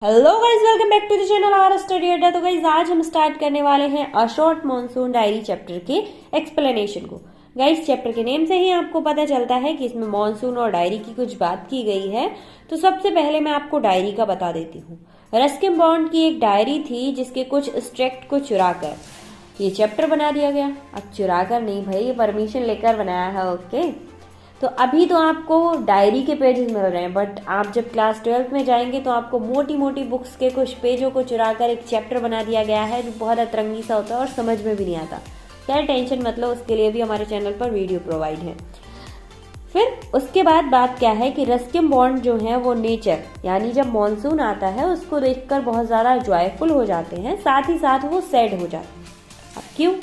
Hello guys, welcome back to the channel our study Adda. तो guys आज हम start करने वाले हैं a short monsoon diary chapter के एक्सप्लेनेशन को। गाइज चैप्टर के नेम से ही आपको पता चलता है कि इसमें मॉनसून और डायरी की कुछ बात की गई है। तो सबसे पहले मैं आपको डायरी का बता देती हूँ। रस्किन बॉन्ड की एक डायरी थी जिसके कुछ एक्सट्रैक्ट को चुराकर ये चैप्टर बना दिया गया। अब चुराकर नहीं भाई, ये परमिशन लेकर बनाया है। ओके, तो अभी तो आपको डायरी के पेजेस मिल रहे हैं, बट आप जब क्लास 12th में जाएंगे तो आपको मोटी मोटी बुक्स के कुछ पेजों को चुराकर एक चैप्टर बना दिया गया है जो बहुत अतरंगी सा होता है और समझ में भी नहीं आता। क्या टेंशन मतलब, उसके लिए भी हमारे चैनल पर वीडियो प्रोवाइड है। फिर उसके बाद बात क्या है कि रस्किन बॉन्ड जो है वो नेचर, यानी जब मॉनसून आता है उसको देखकर बहुत ज़्यादा जॉयफुल हो जाते हैं, साथ ही साथ वो सैड हो जाते हैं। अब क्यों?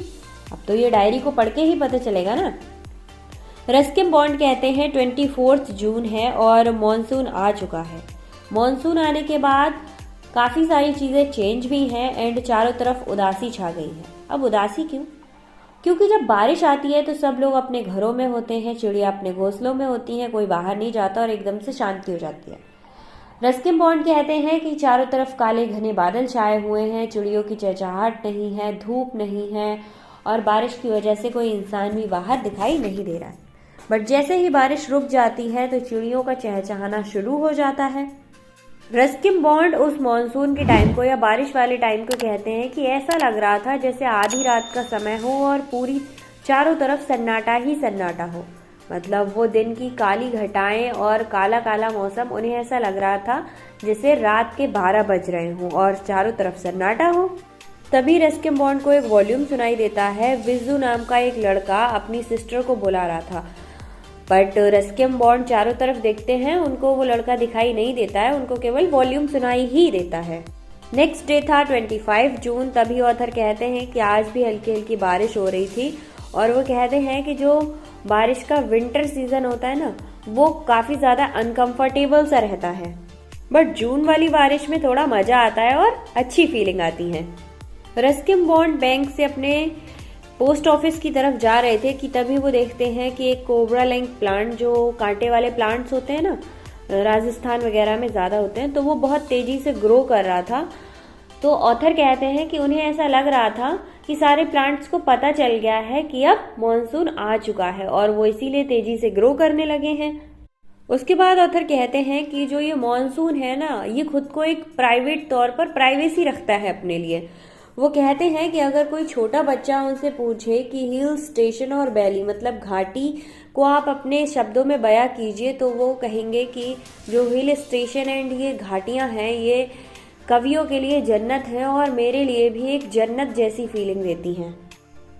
अब तो ये डायरी को पढ़ के ही पता चलेगा ना। रस्किन बॉन्ड कहते हैं 24 जून है और मॉनसून आ चुका है। मॉनसून आने के बाद काफ़ी सारी चीज़ें चेंज भी हैं एंड चारों तरफ उदासी छा गई है। अब उदासी क्यों? क्योंकि जब बारिश आती है तो सब लोग अपने घरों में होते हैं, चिड़िया अपने घोंसलों में होती हैं, कोई बाहर नहीं जाता और एकदम से शांति हो जाती है। रस्किन बॉन्ड कहते हैं कि चारों तरफ काले घने बादल छाए हुए हैं, चिड़ियों की चहचहाहट नहीं है, धूप नहीं है और बारिश की वजह से कोई इंसान भी बाहर दिखाई नहीं दे रहा है। बट जैसे ही बारिश रुक जाती है तो चिड़ियों का चहचहाना शुरू हो जाता है। रस्किन बॉन्ड उस मॉनसून के टाइम को या बारिश वाले टाइम को कहते हैं कि ऐसा लग रहा था जैसे आधी रात का समय हो और पूरी चारों तरफ सन्नाटा ही सन्नाटा हो। मतलब वो दिन की काली घटाएं और काला काला मौसम, उन्हें ऐसा लग रहा था जैसे रात के 12 बज रहे हों और चारों तरफ सन्नाटा हो। तभी रस्किन बॉन्ड को एक वॉल्यूम सुनाई देता है। विजू नाम का एक लड़का अपनी सिस्टर को बुला रहा था, बट रस्किन बॉन्ड चारों तरफ देखते हैं, उनको वो लड़का दिखाई नहीं देता है, उनको केवल वॉल्यूम सुनाई ही देता है। नेक्स्ट डे था 25 जून। तभी ऑथर कहते हैं कि आज भी हल्की हल्की बारिश हो रही थी और वो कहते हैं कि जो बारिश का विंटर सीजन होता है ना, वो काफ़ी ज़्यादा अनकंफर्टेबल सा रहता है, बट जून वाली बारिश में थोड़ा मज़ा आता है और अच्छी फीलिंग आती है। रस्किन बॉन्ड बैंक से अपने पोस्ट ऑफिस की तरफ जा रहे थे कि तभी वो देखते हैं कि एक कोबरा लेंग प्लांट, जो कांटे वाले प्लांट्स होते हैं ना, राजस्थान वगैरह में ज़्यादा होते हैं, तो वो बहुत तेज़ी से ग्रो कर रहा था। तो ऑथर कहते हैं कि उन्हें ऐसा लग रहा था कि सारे प्लांट्स को पता चल गया है कि अब मॉनसून आ चुका है और वो इसीलिए तेज़ी से ग्रो करने लगे हैं। उसके बाद ऑथर कहते हैं कि जो ये मॉनसून है ना, ये खुद को एक प्राइवेट तौर पर प्राइवेसी रखता है अपने लिए। वो कहते हैं कि अगर कोई छोटा बच्चा उनसे पूछे कि हिल स्टेशन और वैली मतलब घाटी को आप अपने शब्दों में बयां कीजिए, तो वो कहेंगे कि जो हिल स्टेशन एंड ये घाटियां हैं ये कवियों के लिए जन्नत है और मेरे लिए भी एक जन्नत जैसी फीलिंग देती हैं।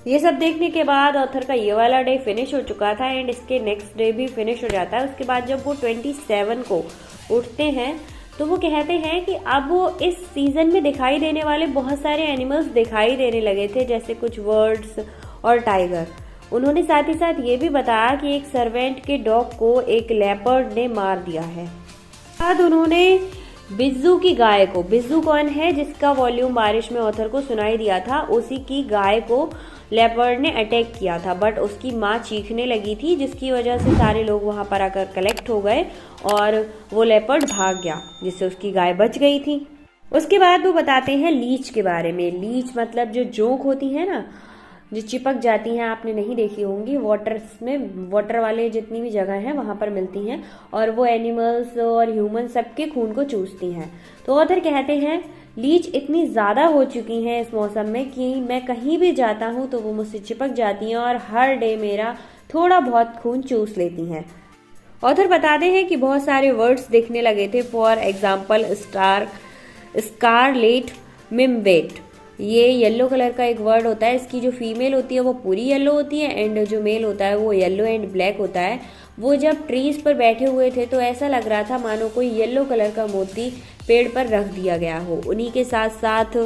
ये सब देखने के बाद ऑथर का ये वाला डे फिनिश हो चुका था एंड इसके नेक्स्ट डे भी फिनिश हो जाता है। उसके बाद जब वो 27 को उठते हैं तो वो कहते हैं कि अब वो इस सीजन में दिखाई देने वाले बहुत सारे एनिमल्स दिखाई देने लगे थे, जैसे कुछ बर्ड्स और टाइगर। उन्होंने साथ ही साथ ये भी बताया कि एक सर्वेंट के डॉग को एक लेपर्ड ने मार दिया है। बाद उन्होंने बिज्जू की गाय को, बिज्जू कौन है जिसका वॉल्यूम बारिश में ऑथर को सुनाई दिया था, उसी की गाय को लेपर्ड ने अटैक किया था, बट उसकी माँ चीखने लगी थी जिसकी वजह से सारे लोग वहां पर आकर कलेक्ट हो गए और वो लेपर्ड भाग गया, जिससे उसकी गाय बच गई थी। उसके बाद वो बताते हैं लीच के बारे में। लीच मतलब जो जोंक होती है ना, जो चिपक जाती हैं, आपने नहीं देखी होंगी, वाटर्स में, वाटर वाले जितनी भी जगह हैं वहां पर मिलती हैं और वो एनिमल्स और ह्यूमन सबके खून को चूसती हैं। तो ऑथर कहते हैं लीच इतनी ज़्यादा हो चुकी हैं इस मौसम में कि मैं कहीं भी जाता हूँ तो वो मुझसे चिपक जाती हैं और हर डे मेरा थोड़ा बहुत खून चूस लेती हैं। ऑथर बताते हैं कि बहुत सारे वर्ड्स दिखने लगे थे। फॉर एग्जाम्पल स्कारलेट मिम्बेट, ये येलो कलर का एक वर्ड होता है। इसकी जो फीमेल होती है वो पूरी येलो होती है एंड जो मेल होता है वो येलो एंड ब्लैक होता है। वो जब ट्रीज पर बैठे हुए थे तो ऐसा लग रहा था मानो कोई येलो कलर का मोती पेड़ पर रख दिया गया हो। उन्हीं के साथ साथ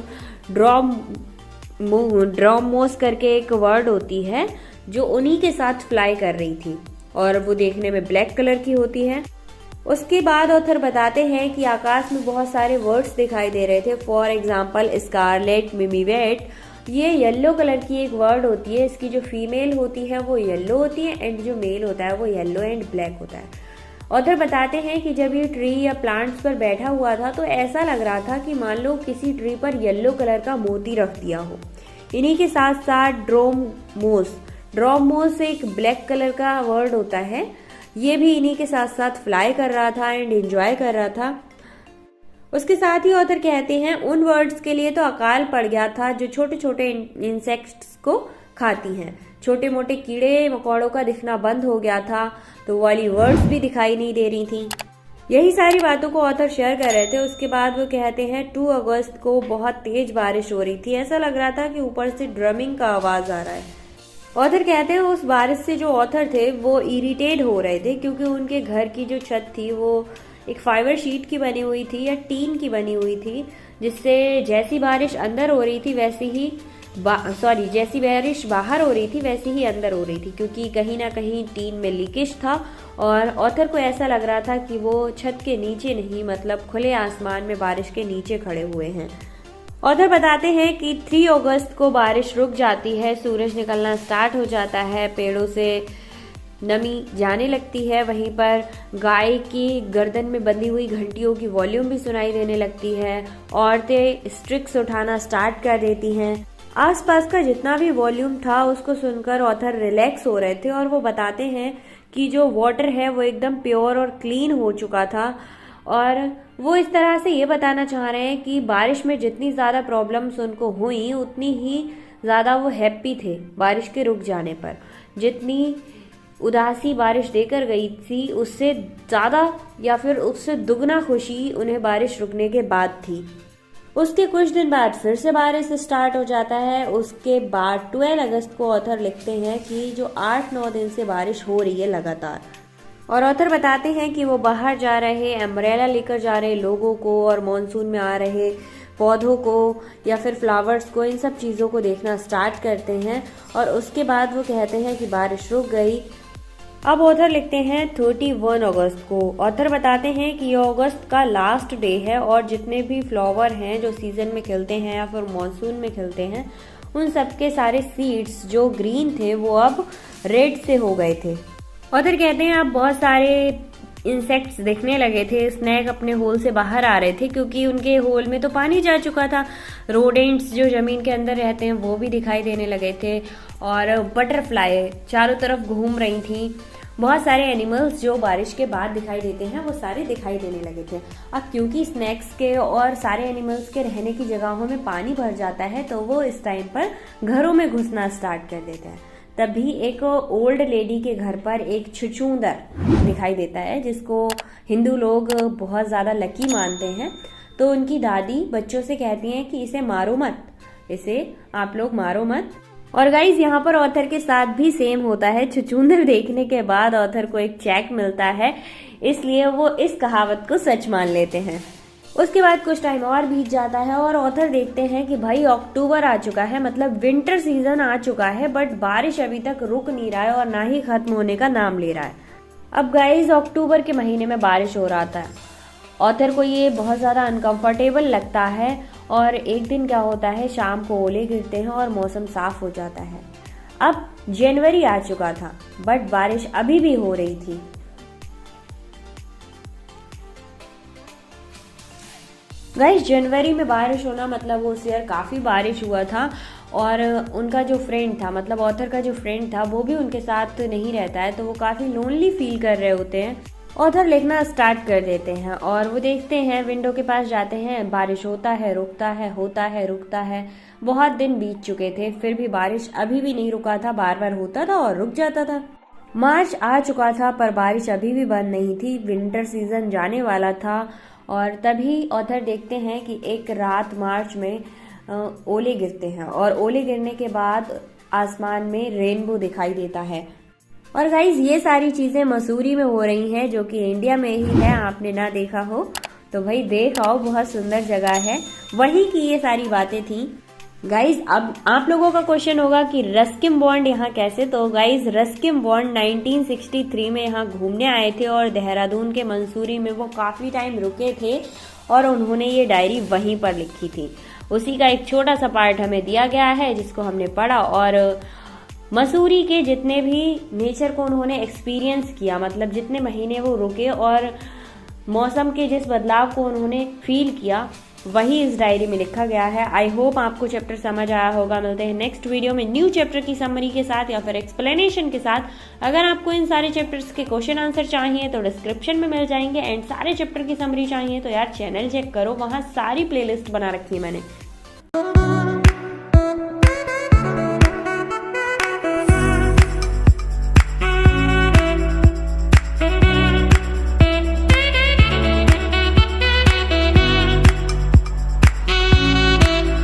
ड्रॉमोस करके एक वर्ड होती है जो उन्हीं के साथ फ्लाई कर रही थी और वो देखने में ब्लैक कलर की होती है। उसके बाद ऑथर बताते हैं कि आकाश में बहुत सारे वर्ड्स दिखाई दे रहे थे। फॉर एग्जाम्पल स्कारलेट मिमीवेट, ये येलो कलर की एक वर्ड होती है। इसकी जो फीमेल होती है वो येलो होती है एंड जो मेल होता है वो येलो एंड ब्लैक होता है। ऑथर बताते हैं कि जब ये ट्री या प्लांट्स पर बैठा हुआ था तो ऐसा लग रहा था कि मान लो किसी ट्री पर येलो कलर का मोती रख दिया हो। इन्हीं के साथ साथ ड्रोमोस एक ब्लैक कलर का वर्ड होता है, ये भी इन्हीं के साथ साथ फ्लाई कर रहा था एंड एंजॉय कर रहा था। उसके साथ ही ऑथर कहते हैं उन वर्ड्स के लिए तो अकाल पड़ गया था जो छोटे छोटे इंसेक्ट्स को खाती हैं। छोटे मोटे कीड़े मकोड़ों का दिखना बंद हो गया था, तो वाली वर्ड्स भी दिखाई नहीं दे रही थी। यही सारी बातों को ऑथर शेयर कर रहे थे। उसके बाद वो कहते हैं 2 अगस्त को बहुत तेज बारिश हो रही थी, ऐसा लग रहा था कि ऊपर से ड्रमिंग का आवाज आ रहा है। ऑथर कहते हैं उस बारिश से जो ऑथर थे वो इरिटेट हो रहे थे, क्योंकि उनके घर की जो छत थी वो एक फाइबर शीट की बनी हुई थी या टीन की बनी हुई थी, जिससे जैसी बारिश अंदर हो रही थी वैसी ही जैसी बारिश बाहर हो रही थी वैसी ही अंदर हो रही थी, क्योंकि कहीं ना कहीं टीन में लीकेज था। और ऑथर को ऐसा लग रहा था कि वो छत के नीचे नहीं, मतलब खुले आसमान में बारिश के नीचे खड़े हुए हैं। ऑथर बताते हैं कि 3 अगस्त को बारिश रुक जाती है, सूरज निकलना स्टार्ट हो जाता है, पेड़ों से नमी जाने लगती है। वहीं पर गाय की गर्दन में बंधी हुई घंटियों की वॉल्यूम भी सुनाई देने लगती है। औरतें स्ट्रिक्स उठाना स्टार्ट कर देती हैं। आसपास का जितना भी वॉल्यूम था उसको सुनकर ऑथर रिलैक्स हो रहे थे, और वो बताते हैं कि जो वाटर है वो एकदम प्योर और क्लीन हो चुका था। और वो इस तरह से ये बताना चाह रहे हैं कि बारिश में जितनी ज़्यादा प्रॉब्लम्स उनको हुई उतनी ही ज़्यादा वो हैप्पी थे बारिश के रुक जाने पर। जितनी उदासी बारिश देकर गई थी उससे ज़्यादा या फिर उससे दुगना खुशी उन्हें बारिश रुकने के बाद थी। उसके कुछ दिन बाद फिर से बारिश स्टार्ट हो जाता है। उसके बाद 12 अगस्त को ऑथर लिखते हैं कि जो 8-9 दिन से बारिश हो रही है लगातार। और ऑथर बताते हैं कि वो बाहर जा रहे अम्ब्रेला लेकर जा रहे लोगों को और मॉनसून में आ रहे पौधों को या फिर फ्लावर्स को, इन सब चीज़ों को देखना स्टार्ट करते हैं। और उसके बाद वो कहते हैं कि बारिश रुक गई। अब ऑथर लिखते हैं 31 अगस्त को। ऑथर बताते हैं कि ये अगस्त का लास्ट डे है और जितने भी फ्लावर हैं जो सीजन में खिलते हैं या फिर मॉनसून में खिलते हैं, उन सब के सारे सीड्स जो ग्रीन थे वो अब रेड से हो गए थे। ऑथर कहते हैं अब बहुत सारे इंसेक्ट्स दिखने लगे थे। स्नेक अपने होल से बाहर आ रहे थे क्योंकि उनके होल में तो पानी जा चुका था। रोडेंट्स जो जमीन के अंदर रहते हैं वो भी दिखाई देने लगे थे, और बटरफ्लाई चारों तरफ घूम रही थी। बहुत सारे एनिमल्स जो बारिश के बाद दिखाई देते हैं वो सारे दिखाई देने लगे थे। अब क्योंकि स्नैक्स के और सारे एनिमल्स के रहने की जगहों में पानी भर जाता है तो वो इस टाइम पर घरों में घुसना स्टार्ट कर देते हैं। तभी एक ओल्ड लेडी के घर पर एक छुछूंदर दिखाई देता है, जिसको हिंदू लोग बहुत ज़्यादा लकी मानते हैं। तो उनकी दादी बच्चों से कहती हैं कि इसे मारो मत, इसे आप लोग मारो मत। और गाइज यहाँ पर ऑथर के साथ भी सेम होता है। छुछूंदर देखने के बाद ऑथर को एक चेक मिलता है, इसलिए वो इस कहावत को सच मान लेते हैं। उसके बाद कुछ टाइम और बीत जाता है और ऑथर देखते हैं कि भाई अक्टूबर आ चुका है, मतलब विंटर सीजन आ चुका है, बट बारिश अभी तक रुक नहीं रहा है और ना ही खत्म होने का नाम ले रहा है। अब गाइज अक्टूबर के महीने में बारिश हो रहा था। ऑथर को ये बहुत ज़्यादा अनकंफर्टेबल लगता है। और एक दिन क्या होता है, शाम को ओले गिरते हैं और मौसम साफ हो जाता है। अब जनवरी आ चुका था बट बारिश अभी भी हो रही थी। गाइस जनवरी में बारिश होना मतलब उस ईयर काफ़ी बारिश हुआ था। और उनका जो फ्रेंड था, मतलब ऑथर का जो फ्रेंड था, वो भी उनके साथ नहीं रहता है, तो वो काफ़ी लोनली फील कर रहे होते हैं। ऑथर लिखना स्टार्ट कर देते हैं और वो देखते हैं, विंडो के पास जाते हैं, बारिश होता है रुकता है, होता है रुकता है। बहुत दिन बीत चुके थे फिर भी बारिश अभी भी नहीं रुका था, बार बार होता था और रुक जाता था। मार्च आ चुका था पर बारिश अभी भी बंद नहीं थी, विंटर सीजन जाने वाला था। और तभी ऑथर देखते हैं कि एक रात मार्च में ओले गिरते हैं और ओले गिरने के बाद आसमान में रेनबो दिखाई देता है। और गाइज ये सारी चीज़ें मसूरी में हो रही हैं, जो कि इंडिया में ही है। आपने ना देखा हो तो भाई देख आओ, बहुत सुंदर जगह है। वही की ये सारी बातें थी। गाइज अब आप लोगों का क्वेश्चन होगा कि रस्किन बॉन्ड यहाँ कैसे। तो गाइज रस्किन बॉन्ड 1963 में यहाँ घूमने आए थे और देहरादून के मंसूरी में वो काफ़ी टाइम रुके थे और उन्होंने ये डायरी वहीं पर लिखी थी। उसी का एक छोटा सा पार्ट हमें दिया गया है जिसको हमने पढ़ा और मसूरी के जितने भी नेचर को उन्होंने एक्सपीरियंस किया, मतलब जितने महीने वो रुके और मौसम के जिस बदलाव को उन्होंने फील किया, वही इस डायरी में लिखा गया है। आई होप आपको चैप्टर समझ आया होगा। मिलते हैं नेक्स्ट वीडियो में न्यू चैप्टर की समरी के साथ या फिर एक्सप्लेनेशन के साथ। अगर आपको इन सारे चैप्टर्स के क्वेश्चन आंसर चाहिए तो डिस्क्रिप्शन में मिल जाएंगे, एंड सारे चैप्टर की समरी चाहिए तो यार चैनल चेक करो, वहां सारी प्लेलिस्ट बना रखी है मैंने।